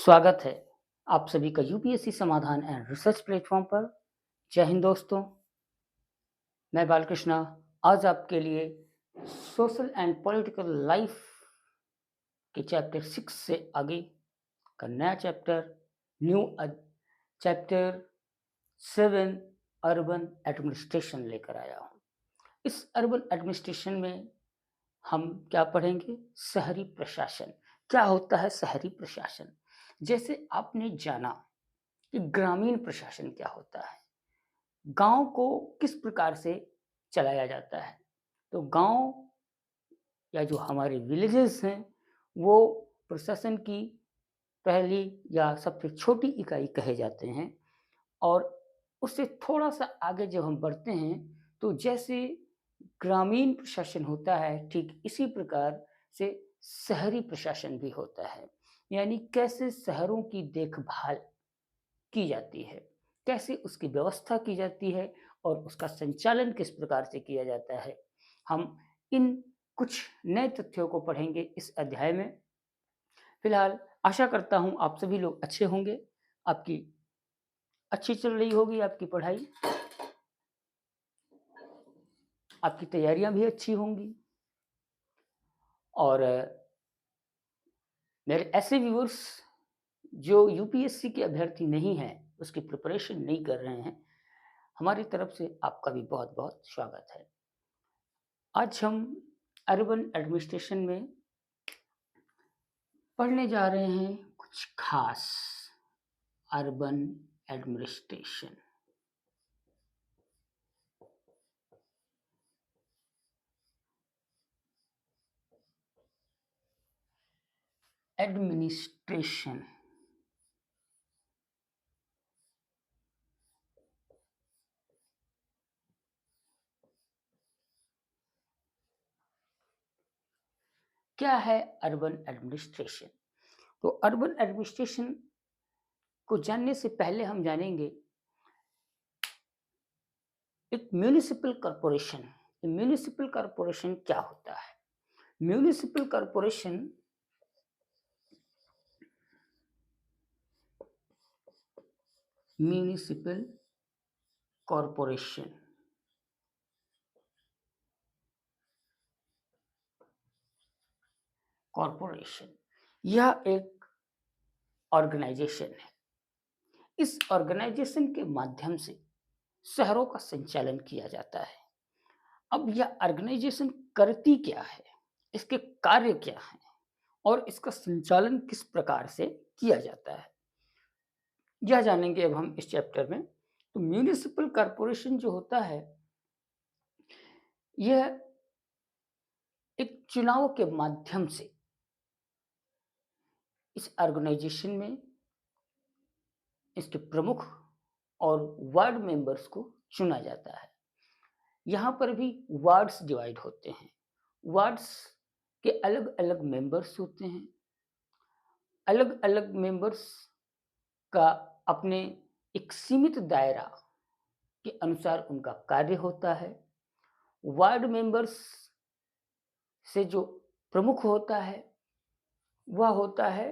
स्वागत है आप सभी का यूपीएससी समाधान एंड रिसर्च प्लेटफॉर्म पर। जय हिंद दोस्तों, मैं बालकृष्णा आज आपके लिए सोशल एंड पॉलिटिकल लाइफ के चैप्टर 6 से आगे का नया chapter new chapter 7 urban administration लेकर आया हूँ। इस अर्बन एडमिनिस्ट्रेशन में हम क्या पढ़ेंगे? शहरी प्रशासन। क्या होता है शहरी प्रशासन? जैसे आपने जाना कि ग्रामीण प्रशासन क्या होता है, गांव को किस प्रकार से चलाया जाता है। तो गांव या जो हमारे विलेजेस हैं वो प्रशासन की पहली या सबसे छोटी इकाई कहे जाते हैं। और उससे थोड़ा सा आगे जब हम बढ़ते हैं तो जैसे ग्रामीण प्रशासन होता है ठीक इसी प्रकार से शहरी प्रशासन भी होता है। यानी कैसे शहरों की देखभाल की जाती है, कैसे उसकी व्यवस्था की जाती है और उसका संचालन किस प्रकार से किया जाता है। हम इन कुछ नए तथ्यों को पढ़ेंगे इस अध्याय में। फिलहाल आशा करता हूँ आप सभी लोग अच्छे होंगे, आपकी अच्छी चल रही होगी आपकी पढ़ाई, आपकी तैयारियां भी अच्छी होंगी। और मेरे ऐसे व्यूअर्स जो यूपीएससी के अभ्यर्थी नहीं हैं, उसकी प्रिपरेशन नहीं कर रहे हैं, हमारी तरफ से आपका भी बहुत बहुत स्वागत है। आज हम अर्बन एडमिनिस्ट्रेशन में पढ़ने जा रहे हैं कुछ खास। अर्बन एडमिनिस्ट्रेशन एडमिनिस्ट्रेशन क्या है? Urban administration. तो अर्बन एडमिनिस्ट्रेशन को जानने से पहले हम जानेंगे एक म्युनिसिपल कॉरपोरेशन। म्युनिसिपल कॉरपोरेशन क्या होता है? Municipal corporation municipal corporation corporation यह एक ऑर्गेनाइजेशन है। इस ऑर्गेनाइजेशन के माध्यम से शहरों का संचालन किया जाता है। अब यह ऑर्गेनाइजेशन करती क्या है, इसके कार्य क्या हैं और इसका संचालन किस प्रकार से किया जाता है, यह जानेंगे अब हम इस चैप्टर में। तो म्युनिसिपल कॉरपोरेशन जो होता है यह एक चुनाव के माध्यम से इस ऑर्गेनाइजेशन में इसके प्रमुख और वार्ड मेंबर्स को चुना जाता है। यहाँ पर भी वार्ड्स डिवाइड होते हैं। वार्ड्स के अलग अलग मेंबर्स होते हैं। अलग अलग मेंबर्स का अपने एक सीमित दायरा के अनुसार उनका कार्य होता है। वार्ड मेंबर्स से जो प्रमुख होता है वह होता है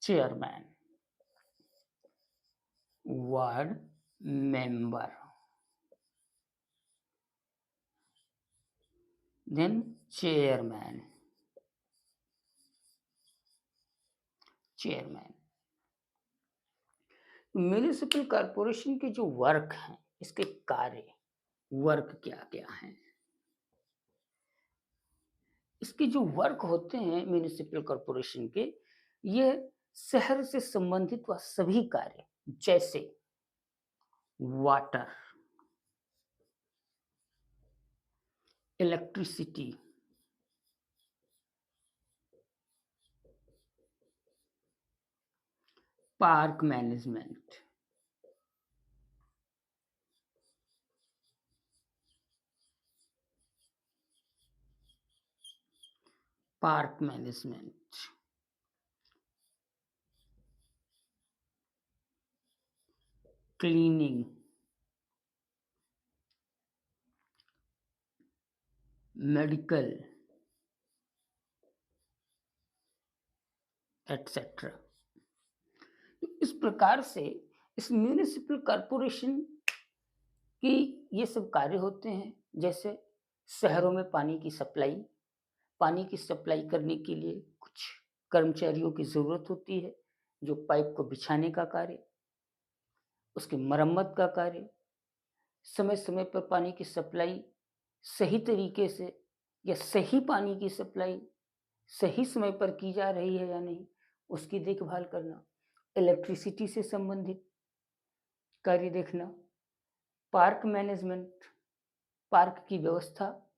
chairman. Ward member, then chairman. Chairman municipal corporation के जो वर्क हैं, इसके कार्य वर्क क्या क्या हैं? इसके जो वर्क होते हैं म्युनिसिपल कॉरपोरेशन के, ये शहर से संबंधित वह सभी कार्य जैसे water, electricity, park management, park management, cleaning, medical etcetera. इस प्रकार से इस म्युनिसिपल कॉर्पोरेशन की ये सब कार्य होते हैं। जैसे शहरों में पानी की सप्लाई करने के लिए कुछ कर्मचारियों की ज़रूरत होती है, जो पाइप को बिछाने का कार्य, उसकी मरम्मत का कार्य, समय-समय पर पानी की सप्लाई सही तरीके से या सही पानी की सप्लाई सही समय पर की जा रही है या नहीं, उसकी देखभाल करना, इलेक्ट्रिसिटी से संबंधित कार्य देखना, पार्क मैनेजमेंट, पार्क की व्यवस्था,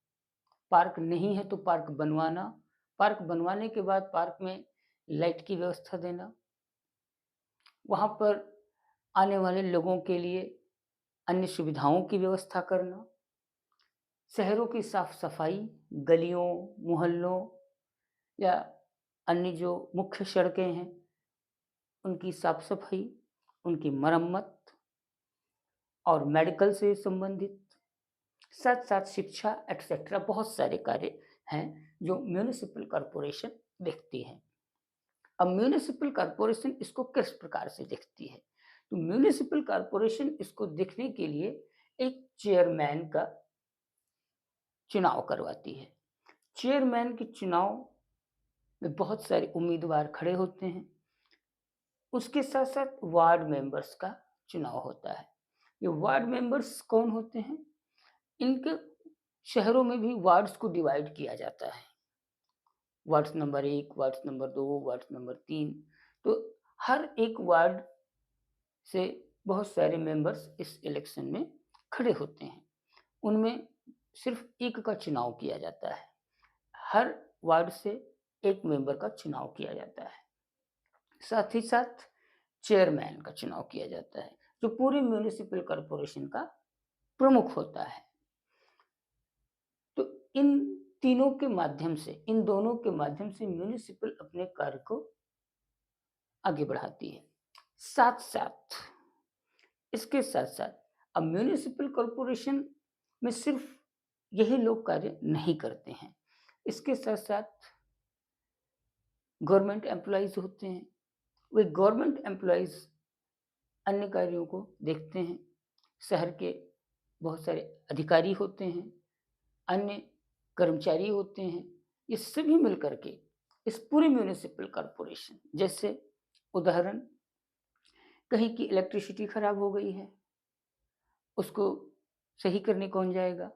पार्क नहीं है तो पार्क बनवाना, पार्क बनवाने के बाद पार्क में लाइट की व्यवस्था देना, वहाँ पर आने वाले लोगों के लिए अन्य सुविधाओं की व्यवस्था करना, शहरों की साफ-सफाई, गलियों, मोहल्लों या अन्य जो मुख्य सड़कें हैं, उनकी साफ-सफाई, उनकी मरम्मत और मेडिकल से संबंधित, साथ-साथ शिक्षा एटसेट्रा बहुत सारे कार्य हैं जो म्युनिसिपल कॉर्पोरेशन देखती है। अब म्युनिसिपल कॉर्पोरेशन इसको किस प्रकार से देखती है? तो म्युनिसिपल कॉर्पोरेशन इसको देखने के लिए एक चेयरमैन का चुनाव करवाती है। चेयरमैन के चुनाव में बहुत सारे उम्मीदवार खड़े होते हैं। उसके साथ-साथ वार्ड मेंबर्स का चुनाव होता है। ये वार्ड मेंबर्स कौन होते हैं? इनके शहरों में भी वार्ड्स को डिवाइड किया जाता है। Ward number 1, ward number 2, ward number 3, तो हर एक वार्ड से बहुत सारे मेंबर्स इस इलेक्शन में खड़े होते हैं। उनमें सिर्फ एक का चुनाव किया जाता है। हर वार्ड से एक मेंबर का चुनाव किया जाता है। साथ ही साथ चेयरमैन का चुनाव किया जाता है, जो पूरे म्युनिसिपल कॉर्पोरेशन का प्रमुख होता है। तो इन दोनों के माध्यम से म्युनिसिपल अपने कार्य को आगे बढ़ाती है। साथ-साथ इसके साथ-साथ अब म्युनिसिपल कॉर्पोरेशन में सिर्फ यही लोग कार्य नहीं करते हैं। इसके साथ-साथ गवर्नमेंट एम्प्लॉइज़ होते हैं। वे गवर्नमेंट एम्प्लॉइज़ अन्य कार्यों को देखते हैं। शहर के बहुत सारे अधिकारी होते हैं, अन्य कर्मचारी होते हैं। ये सभी मिलकर के इस पूरे म्युनिसिपल कॉर्पोरेशन, जैसे उदाहरण, कहीं की इलेक्ट्रिसिटी खराब हो गई है, उसको सही करने कौन जाएगा?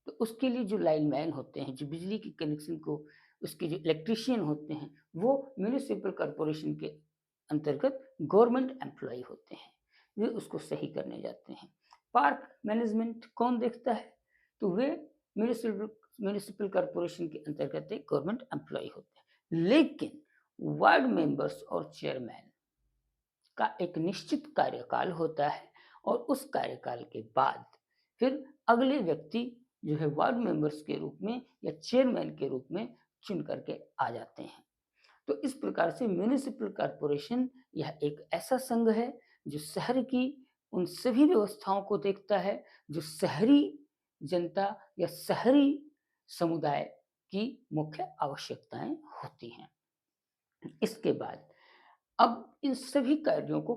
तो उसके लिए जो लाइनमैन होते हैं, जो बिजली के कनेक्शन को उसके जो इलेक्ट्रीशियन होते हैं, वो म्युनिसिपल कॉर्पोरेशन के अंतर्गत गवर्नमेंट एम्प्लॉयी होते हैं। वे उसको सही करने जाते हैं। पार्क मैनेजमेंट कौन देखता है? तो वे म्युनिसिपल म्युनिसिपल कॉर्पोरेशन के अंतर्गत एक गवर्नमेंट एम्प्लॉयी होते हैं। लेकिन वार्ड मेंबर्स और चेयरमैन का एक निश्चित कार्यकाल होता है और उस कार्यकाल के बाद फिर अगले व्यक्ति जो है वार्ड मेंबर्स के रूप में या चेयरमैन के रूप में चुन करके आ जाते हैं। तो इस प्रकार से म्युनिसिपल कॉर्पोरेशन यह एक ऐसा संघ है जो शहर की उन सभी व्यवस्थाओं को देखता है जो शहरी जनता या शहरी समुदाय की मुख्य आवश्यकताएं होती हैं। इसके बाद अब इन सभी कार्यों को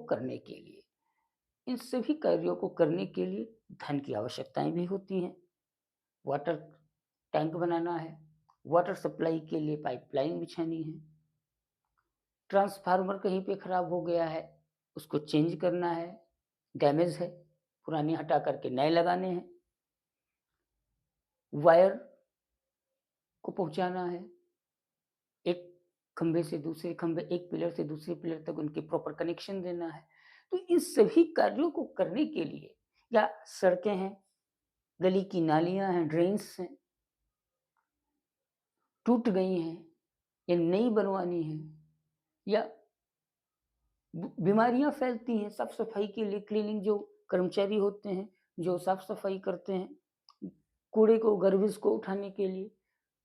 करने के लिए धन की आवश्यकताएं भी होती हैं। वाटर टैंक बनाना है, वाटर सप्लाई के लिए पाइपलाइन बिछानी है, ट्रांसफार्मर कहीं पे खराब हो गया है, उसको चेंज करना है, डैमेज है, पुराने हटा करके नए लगाने हैं, वायर को पहुंचाना है, एक खंभे से दूसरे खंभे, एक पिलर से दूसरे पिलर तक उनके प्रॉपर कनेक्शन देना है। तो इन सभी कार्यों को करने के लिए, या सड़कें हैं, गली की नालियां हैं, ड्रेन्स हैं, टूट गई हैं या नई बनवानी है, या बीमारियां फैलती हैं, साफ सफाई के लिए क्लीनिंग जो कर्मचारी होते हैं जो साफ सफाई करते हैं, कूड़े को गार्बेज को उठाने के लिए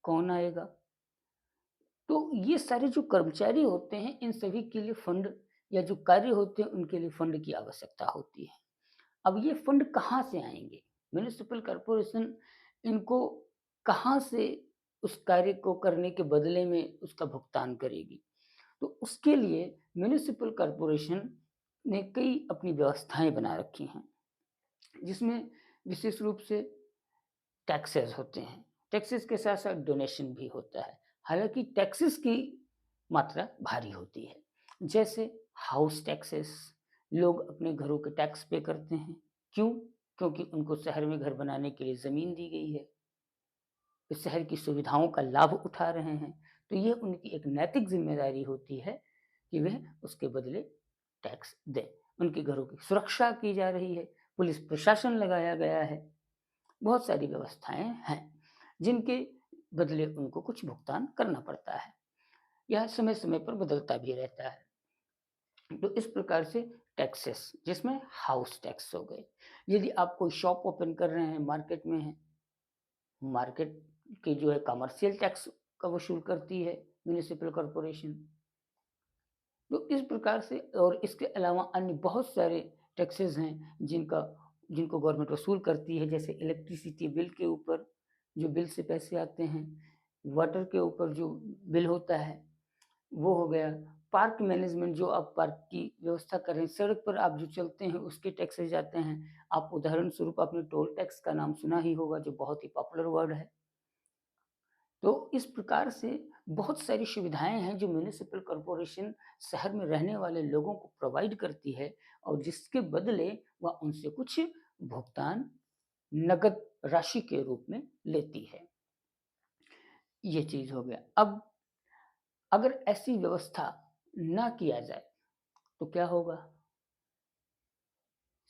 कौन आएगा? तो ये सारे जो कर्मचारी होते हैं इन सभी के लिए फंड या जो कार्य होते हैं उनके लिए फंड की आवश्यकता होती है। अब ये फंड कहाँ से आएंगे? म्युनिसिपल कॉर्पोरेशन इनको कहाँ से उस कार्य को करने के बदले में उसका भुगतान करेगी? तो उसके लिए म्युनिसिपल कॉर्पोरेशन ने कई अपनी व्यवस्थाएँ बना रखी हैं, जिसमें विशेष रूप से टैक्सेस होते हैं। टैक्सेस के साथ-साथ डोनेशन भी होता है। हालाँकि टैक्सेस की मात्रा भारी होती है। जैसे हाउस टैक्सेस, लोग अपने घरों के टैक्स पे करते हैं। क्यों? क्योंकि उनको शहर में घर बनाने के लिए ज़मीन दी गई है। वे शहर की सुविधाओं का लाभ उठा रहे हैं, तो ये उनकी एक नैतिक ज़िम्मेदारी होती है कि वह उसके बदले टैक्स दें। उनके घरों की सुरक्षा की जा रही है, पुलिस प्रशासन लगाया गया है। बहुत सारी व्यवस्थाएँ हैं, जिनके बदले उनको कुछ भुगतान करना पड़ता है। यह समय-समय पर बदलता भी रहता है। तो इस प्रकार से टैक्सेस, जिसमें हाउस टैक्स हो गए। यदि आप कोई शॉप ओपन कर रहे हैं, मार्केट में हैं, मार्केट के जो है कमर्शियल टैक्स का वसूल करती है म्युनिसिपल कॉर्पोरेशन। तो इस प्रकार से और इसके अलावा अन्य बहुत सारे टैक्सेस हैं जिनको गवर्नमेंट वसूल करती है, जैसे इलेक्ट्रिसिटी बिल के ऊपर जो बिल से पैसे आते हैं, वाटर के ऊपर जो बिल होता है वो हो गया। पार्क मैनेजमेंट, जो आप पार्क की व्यवस्था कर रहे हैं, सड़क पर आप जो चलते हैं उसके टैक्सेस जाते हैं। आप उदाहरण स्वरूप आपने टोल टैक्स का नाम सुना ही होगा, जो बहुत ही पॉपुलर वर्ड है। तो इस प्रकार से बहुत सारी सुविधाएँ हैं जो म्युनिसिपल कॉर्पोरेशन शहर में रहने वाले लोगों को प्रोवाइड करती है, और जिसके बदले वह उनसे कुछ भुगतान नकद राशि के रूप में लेती है। ये चीज़ हो गया। अब अगर ऐसी व्यवस्था ना किया जाए तो क्या होगा?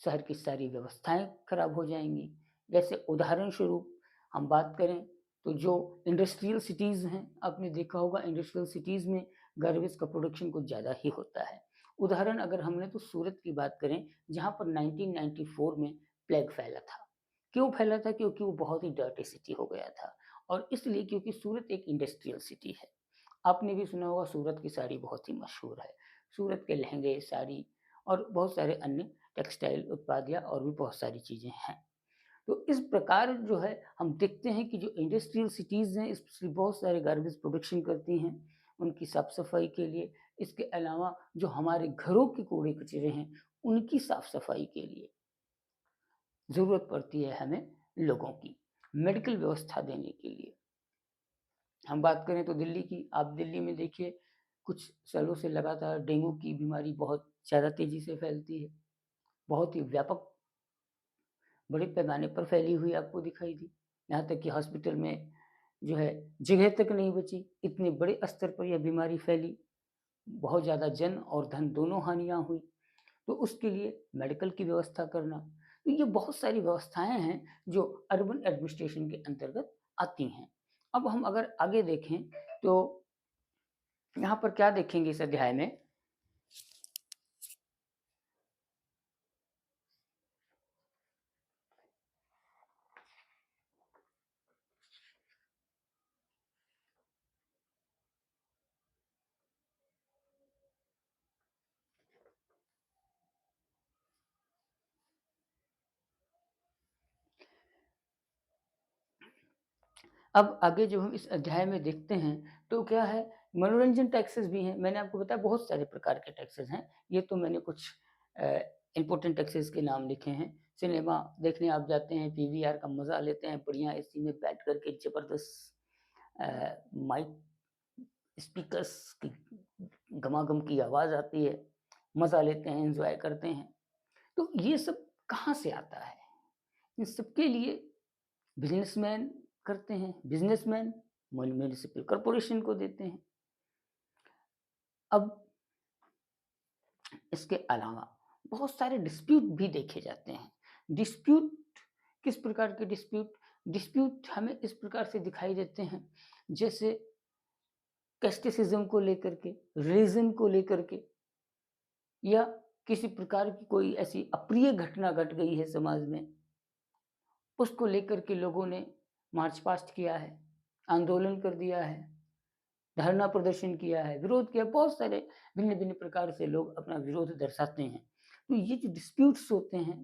शहर की सारी व्यवस्थाएँ खराब हो जाएँगी। जैसे उदाहरण स्वरूप हम बात करें तो जो इंडस्ट्रियल सिटीज़ हैं, आपने देखा होगा इंडस्ट्रियल सिटीज़ में गार्बेज का प्रोडक्शन कुछ ज़्यादा ही होता है। उदाहरण अगर हम लें तो सूरत की बात करें, जहाँ पर 1994 में प्लेग फैला था। क्यों फैला था? क्योंकि वो बहुत ही डर्टी सिटी हो गया था, और इसलिए क्योंकि सूरत एक इंडस्ट्रियल सिटी है। आपने भी सुना होगा सूरत की साड़ी बहुत ही मशहूर है। सूरत के लहंगे, साड़ी और बहुत सारे अन्य टेक्सटाइल उत्पाद या और भी बहुत सारी चीज़ें हैं। तो इस प्रकार जो है हम देखते हैं कि जो इंडस्ट्रियल सिटीज़ हैं, स्पेशली बहुत सारे गार्बेज प्रोडक्शन करती हैं, उनकी साफ-सफाई के लिए। इसके अलावा जो हमारे घरों के कूड़े-कचरे हैं, उनकी साफ-सफाई के लिए ज़रूरत पड़ती है हमें लोगों की, मेडिकल व्यवस्था देने के लिए। हम बात करें तो दिल्ली की, आप दिल्ली में देखिए कुछ सालों से लगातार डेंगू की बीमारी बहुत ज़्यादा तेज़ी से फैलती है। बहुत ही व्यापक बड़े पैमाने पर फैली हुई आपको दिखाई दी। यहाँ तक कि हॉस्पिटल में जो है जगह तक नहीं बची, इतने बड़े स्तर पर यह बीमारी फैली। बहुत ज़्यादा जन और धन दोनों हानियाँ हुई। तो उसके लिए मेडिकल की व्यवस्था करना। तो ये बहुत सारी व्यवस्थाएँ हैं जो अर्बन एडमिनिस्ट्रेशन के अंतर्गत आती हैं। अब हम अगर आगे देखें तो यहाँ पर क्या देखेंगे इस अध्याय में? अब आगे जो हम इस अध्याय में देखते हैं तो क्या है, मनोरंजन टैक्सेस भी हैं। मैंने आपको बताया बहुत सारे प्रकार के टैक्सेस हैं। ये तो मैंने कुछ इम्पोर्टेंट टैक्सेस के नाम लिखे हैं। सिनेमा देखने आप जाते हैं, पीवीआर का मज़ा लेते हैं, बढ़िया एसी में बैठ कर के ज़बरदस्त माइक स्पीकर्स की गमागम की आवाज़ आती है, मज़ा लेते हैं, एन्जॉय करते हैं। तो ये सब कहाँ से आता है? इन सबके लिए बिज़नेसमैन करते हैं, बिज़नेसमैन म्युनिसिपल कॉर्पोरेशन को देते हैं। अब इसके अलावा बहुत सारे डिस्प्यूट भी देखे जाते हैं। डिस्प्यूट किस प्रकार के डिस्प्यूट? डिस्प्यूट हमें इस प्रकार से दिखाई देते हैं, जैसे कैस्टिसिज़्म को लेकर के, रिलीजन को लेकर के, या किसी प्रकार की कोई ऐसी अप्रिय घटना घट गई है समाज में, उसको लेकर के लोगों ने मार्च पास्ट किया है, आंदोलन कर दिया है, धरना प्रदर्शन किया है, विरोध किया। बहुत सारे भिन्न-भिन्न प्रकार से लोग अपना विरोध दर्शाते हैं। तो ये जो डिस्प्यूट्स होते हैं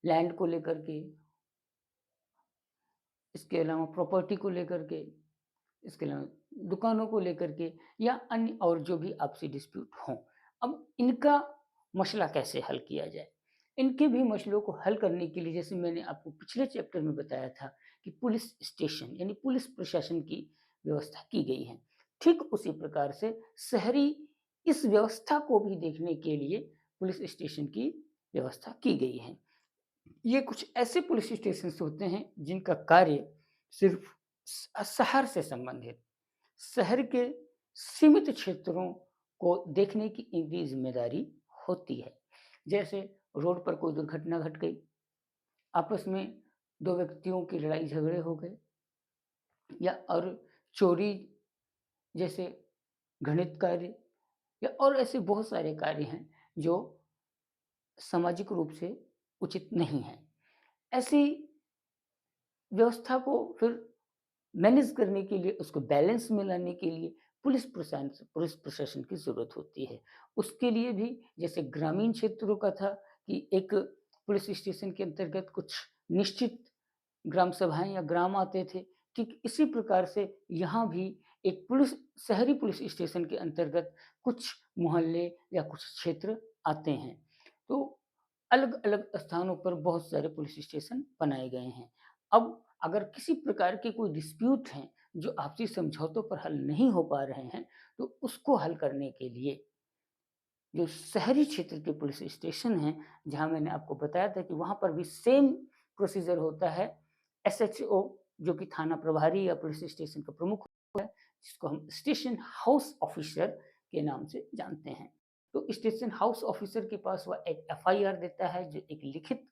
लैंड को लेकर के, इसके अलावा प्रॉपर्टी को लेकर के, इसके अलावा दुकानों को लेकर के, या अन्य और जो भी आपसी डिस्प्यूट हों। अब इनका मसला कैसे हल किया जाए। इनके भी मसलों को हल करने के लिए जैसे मैंने आपको पिछले चैप्टर में बताया था कि पुलिस स्टेशन यानी पुलिस प्रशासन की व्यवस्था की गई है। ठीक उसी प्रकार से शहरी इस व्यवस्था को भी देखने के लिए पुलिस स्टेशन की व्यवस्था की गई है। ये कुछ ऐसे पुलिस स्टेशन होते हैं जिनका कार्य सिर्फ शहर से संबंधित, शहर के सीमित क्षेत्रों को देखने की इनकी जिम्मेदारी होती है। जैसे रोड पर कोई दुर्घटना घट गई, आपस में दो व्यक्तियों की लड़ाई झगड़े हो गए या और चोरी जैसे घृणित कार्य या और ऐसे बहुत सारे कार्य हैं जो सामाजिक रूप से उचित नहीं है। ऐसी व्यवस्था को फिर मैनेज करने के लिए, उसको बैलेंस में लाने के लिए पुलिस प्रशासन की ज़रूरत होती है। उसके लिए भी जैसे ग्रामीण क्षेत्रों का था कि एक पुलिस स्टेशन के अंतर्गत कुछ निश्चित ग्राम सभाएँ या ग्राम आते थे। ठीक इसी प्रकार से यहाँ भी एक शहरी पुलिस स्टेशन के अंतर्गत कुछ मोहल्ले या कुछ क्षेत्र आते हैं। तो अलग-अलग स्थानों पर बहुत सारे पुलिस स्टेशन बनाए गए हैं। अब अगर किसी प्रकार के कोई डिस्प्यूट हैं, जो आपसी समझौतों पर हल नहीं हो पा रहे हैं, तो उसको हल करने के लिए जो शहरी क्षेत्र के पुलिस स्टेशन हैं, जहाँ मैंने आपको बताया था कि वहाँ पर भी सेम प्रोसीजर होता है। एसएचओ जो कि थाना प्रभारी या पुलिस स्टेशन का प्रमुख होता है, जिसको हम स्टेशन हाउस ऑफिसर के नाम से जानते हैं। तो स्टेशन हाउस ऑफिसर के पास वह एक एफआईआर देता है, जो एक लिखित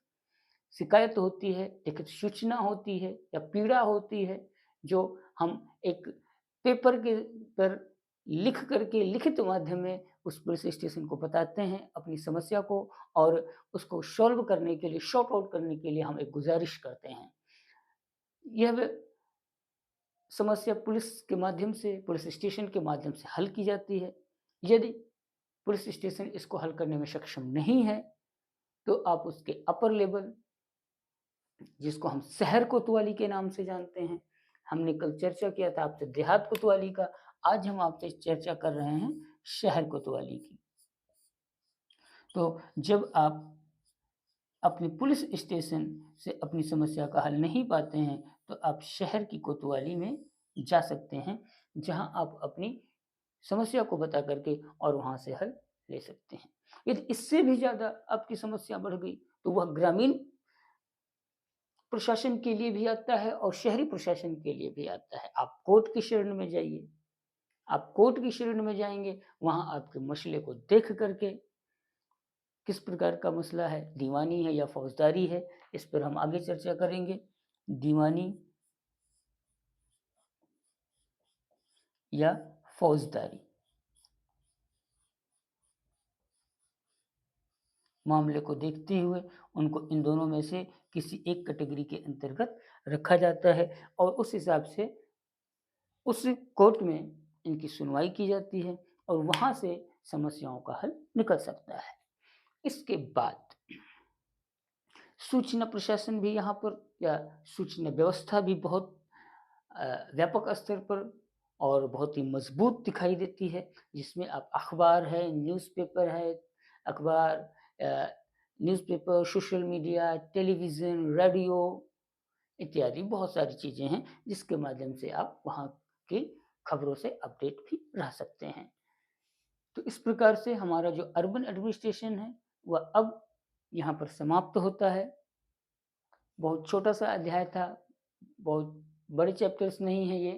शिकायत होती है, लिखित सूचना होती है या पीड़ा होती है, जो हम एक पेपर के पर लिख करके लिखित माध्यम में उस पुलिस स्टेशन को बताते हैं अपनी समस्या को और उसको सॉल्व करने के लिए, सॉर्ट आउट करने के लिए हम एक गुज़ारिश करते हैं। यह व समस्या पुलिस के माध्यम से, पुलिस स्टेशन के माध्यम से हल की जाती है। यदि पुलिस स्टेशन इसको हल करने में सक्षम नहीं है, तो आप उसके अपर लेवल जिसको हम शहर कोतवाली के नाम से जानते हैं। हमने कल चर्चा किया था आपसे देहात कोतवाली का, आज हम आपसे चर्चा कर रहे हैं शहर कोतवाली की। तो जब आप अपने पुलिस स्टेशन से अपनी समस्या का हल नहीं पाते हैं, तो आप शहर की कोतवाली में जा सकते हैं, जहां आप अपनी समस्या को बता करके और वहां से हल ले सकते हैं। यदि इससे भी ज़्यादा आपकी समस्या बढ़ गई, तो वह ग्रामीण प्रशासन के लिए भी आता है और शहरी प्रशासन के लिए भी आता है। आप कोर्ट की शरण में जाइए। आप कोर्ट की शरण में जाएँगे, वहाँ आपके मसले को देख कर के किस प्रकार का मसला है, दीवानी है या फौजदारी है, इस पर हम आगे चर्चा करेंगे। दीवानी या फौजदारी मामले को देखते हुए उनको इन दोनों में से किसी एक कैटेगरी के अंतर्गत रखा जाता है और उस हिसाब से उस कोर्ट में इनकी सुनवाई की जाती है और वहाँ से समस्याओं का हल निकल सकता है। इसके बाद सूचना प्रशासन भी यहाँ पर या सूचना व्यवस्था भी बहुत व्यापक स्तर पर और बहुत ही मजबूत दिखाई देती है, जिसमें आप अखबार है, अखबार newspaper, social media, television, radio इत्यादि बहुत सारी चीज़ें हैं, जिसके माध्यम से आप वहाँ की खबरों से अपडेट भी रह सकते हैं। तो इस प्रकार से हमारा जो अर्बन एडमिनिस्ट्रेशन है, वह अब यहाँ पर समाप्त होता है। बहुत छोटा-सा अध्याय था, बहुत बड़े चैप्टर्स नहीं हैं ये,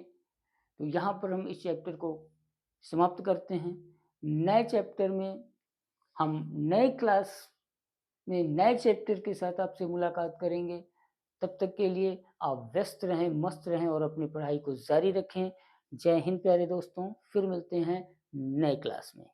तो यहाँ पर हम इस चैप्टर को समाप्त करते हैं। नए चैप्टर में हम नए क्लास में नए चैप्टर के साथ आपसे मुलाकात करेंगे। तब तक के लिए आप व्यस्त रहें, मस्त रहें और अपनी पढ़ाई को जारी रखें। जय हिंद प्यारे दोस्तों, फिर मिलते हैं नए क्लास में।